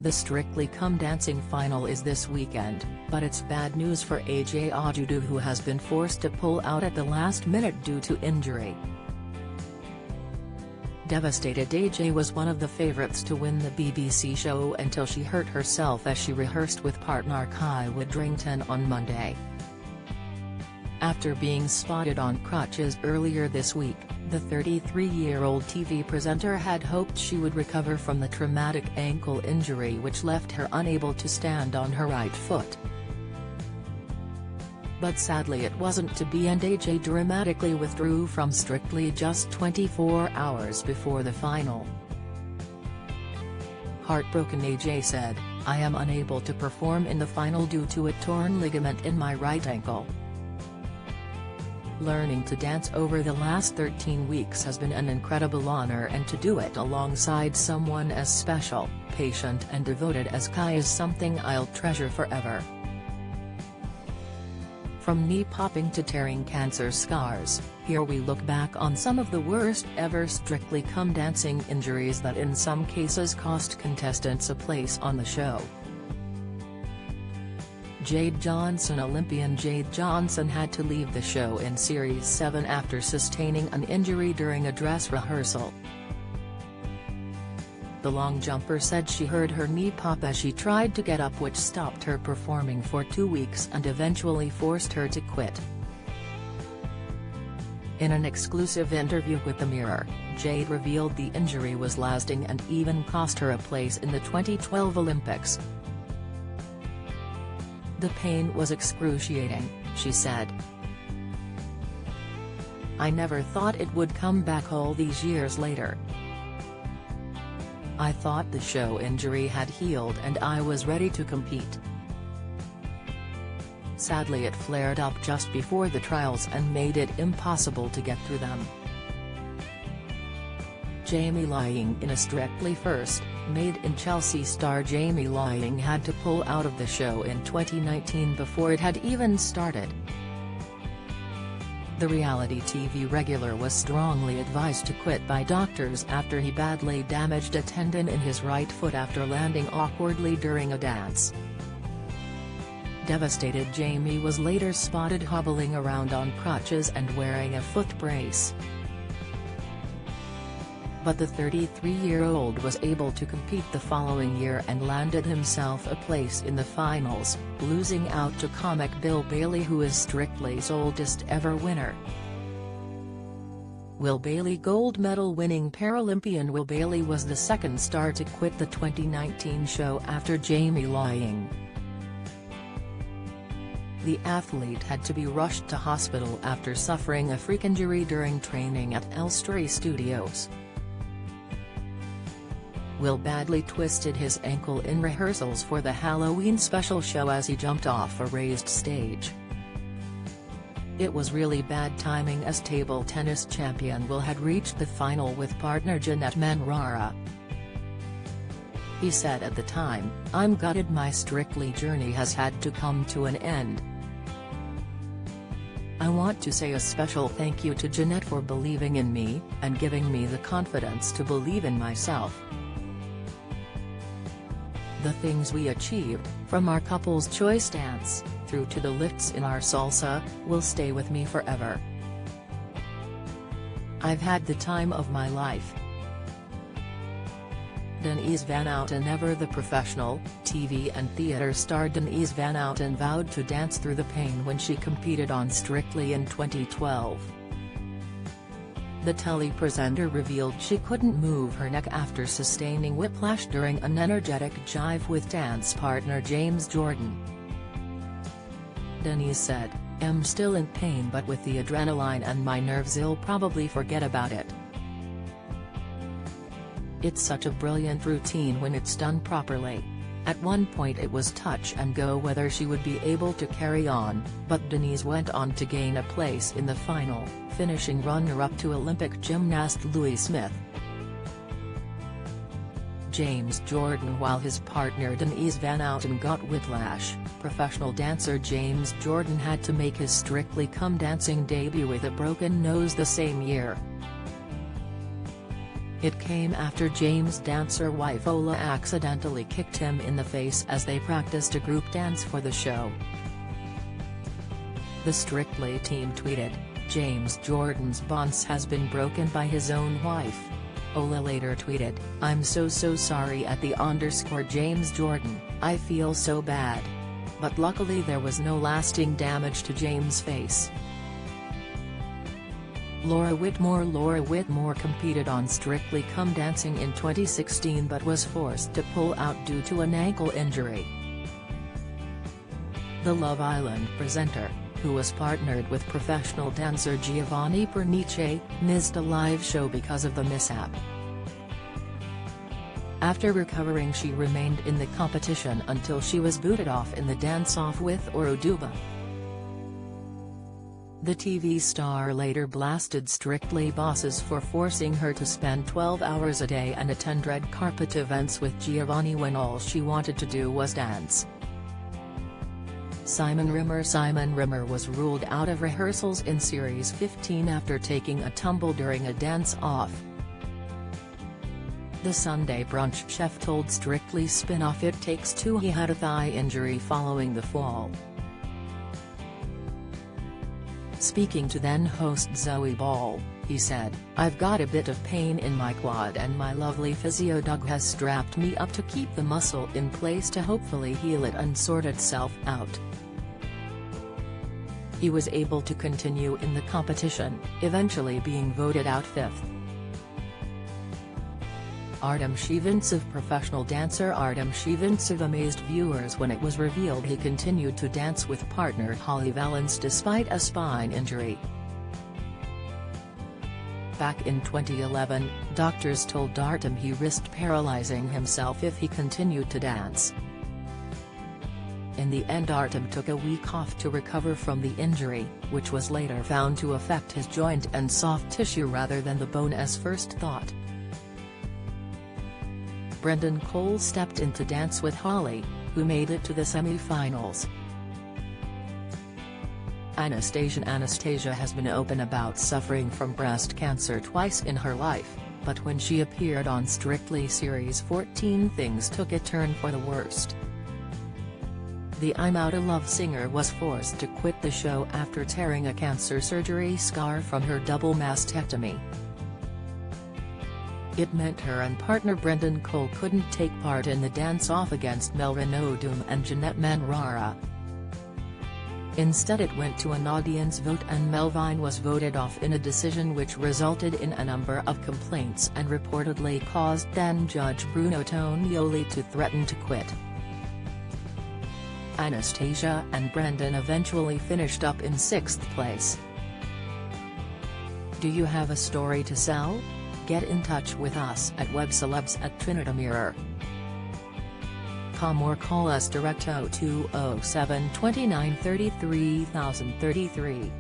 The Strictly Come Dancing final is this weekend, but it's bad news for AJ Odudu, who has been forced to pull out at the last minute due to injury. Devastated AJ was one of the favourites to win the BBC show until she hurt herself as she rehearsed with partner Kai Widdrington on Monday. After being spotted on crutches earlier this week, the 33-year-old TV presenter had hoped she would recover from the traumatic ankle injury which left her unable to stand on her right foot. But sadly it wasn't to be, and AJ dramatically withdrew from Strictly just 24 hours before the final. Heartbroken, AJ said, "I am unable to perform in the final due to a torn ligament in my right ankle. Learning to dance over the last 13 weeks has been an incredible honor, and to do it alongside someone as special, patient and devoted as Kai is something I'll treasure forever." From knee popping to tearing cancer scars, here we look back on some of the worst ever Strictly Come Dancing injuries that in some cases cost contestants a place on the show. Olympian Jade Johnson had to leave the show in Series 7 after sustaining an injury during a dress rehearsal. The long jumper said she heard her knee pop as she tried to get up, which stopped her performing for 2 weeks and eventually forced her to quit. In an exclusive interview with The Mirror, Jade revealed the injury was lasting and even cost her a place in the 2012 Olympics. "The pain was excruciating," she said. "I never thought it would come back all these years later. I thought the show injury had healed and I was ready to compete. Sadly it flared up just before the trials and made it impossible to get through them." Jamie Lying. In a Strictly first, Made in Chelsea star Jamie Lying had to pull out of the show in 2019 before it had even started. The reality TV regular was strongly advised to quit by doctors after he badly damaged a tendon in his right foot after landing awkwardly during a dance. Devastated Jamie was later spotted hobbling around on crutches and wearing a foot brace. But the 33-year-old was able to compete the following year and landed himself a place in the finals, losing out to comic Will Bailey, who is Strictly's oldest ever winner. Will Bailey. Gold medal winning Paralympian Will Bailey was the second star to quit the 2019 show after Jamie Lying. The athlete had to be rushed to hospital after suffering a freak injury during training at Elstree Studios. Will badly twisted his ankle in rehearsals for the Halloween special show as he jumped off a raised stage. "It was really bad timing as table tennis champion Will had reached the final with partner Jeanette Manrara. He said at the time, 'I'm gutted my Strictly journey has had to come to an end. I want to say a special thank you to Jeanette for believing in me, and giving me the confidence to believe in myself. The things we achieved, from our couple's choice dance, through to the lifts in our salsa, will stay with me forever. I've had the time of my life.'" Denise Van Outen. Ever the professional, TV and theatre star Denise Van Outen vowed to dance through the pain when she competed on Strictly in 2012. The telly-presenter revealed she couldn't move her neck after sustaining whiplash during an energetic jive with dance partner James Jordan. Denise said, "I'm still in pain, but with the adrenaline and my nerves I'll probably forget about it. It's such a brilliant routine when it's done properly." At one point it was touch and go whether she would be able to carry on, but Denise went on to gain a place in the final, finishing runner-up to Olympic gymnast Louis Smith. James Jordan. While his partner Denise Van Outen got whiplash, professional dancer James Jordan had to make his Strictly Come Dancing debut with a broken nose the same year. It came after James' dancer wife Ola accidentally kicked him in the face as they practiced a group dance for the show. The Strictly team tweeted, "James Jordan's bonds has been broken by his own wife." Ola later tweeted, "I'm so sorry at the _James Jordan, I feel so bad. But luckily there was no lasting damage to James' face." Laura Whitmore competed on Strictly Come Dancing in 2016 but was forced to pull out due to an ankle injury. The Love Island presenter, who was partnered with professional dancer Giovanni Pernice, missed a live show because of the mishap. After recovering, she remained in the competition until she was booted off in the dance-off with Odudu. The TV star later blasted Strictly bosses for forcing her to spend 12 hours a day and attend red carpet events with Giovanni when all she wanted to do was dance. Simon Rimmer was ruled out of rehearsals in Series 15 after taking a tumble during a dance-off. The Sunday Brunch chef told Strictly spin-off It Takes Two he had a thigh injury following the fall. Speaking to then-host Zoe Ball, he said, "I've got a bit of pain in my quad and my lovely physio Doug has strapped me up to keep the muscle in place to hopefully heal it and sort itself out." He was able to continue in the competition, eventually being voted out fifth. Professional dancer Artem Shevintsev amazed viewers when it was revealed he continued to dance with partner Holly Valance despite a spine injury. Back in 2011, doctors told Artem he risked paralyzing himself if he continued to dance. In the end, Artem took a week off to recover from the injury, which was later found to affect his joint and soft tissue rather than the bone as first thought. Brendan Cole stepped in to dance with Holly, who made it to the semi-finals. Anastasia has been open about suffering from breast cancer twice in her life, but when she appeared on Strictly Series 14 things took a turn for the worst. The I'm Outta Love singer was forced to quit the show after tearing a cancer surgery scar from her double mastectomy. It meant her and partner Brendan Cole couldn't take part in the dance-off against Melvin Odum and Jeanette Manrara. Instead, it went to an audience vote and Melvin was voted off in a decision which resulted in a number of complaints and reportedly caused then-judge Bruno Tonioli to threaten to quit. Anastasia and Brendan eventually finished up in 6th place. Do you have a story to sell? Get in touch with us at webcelebs@trinitamirror.com or call us direct 0207 29 33 033.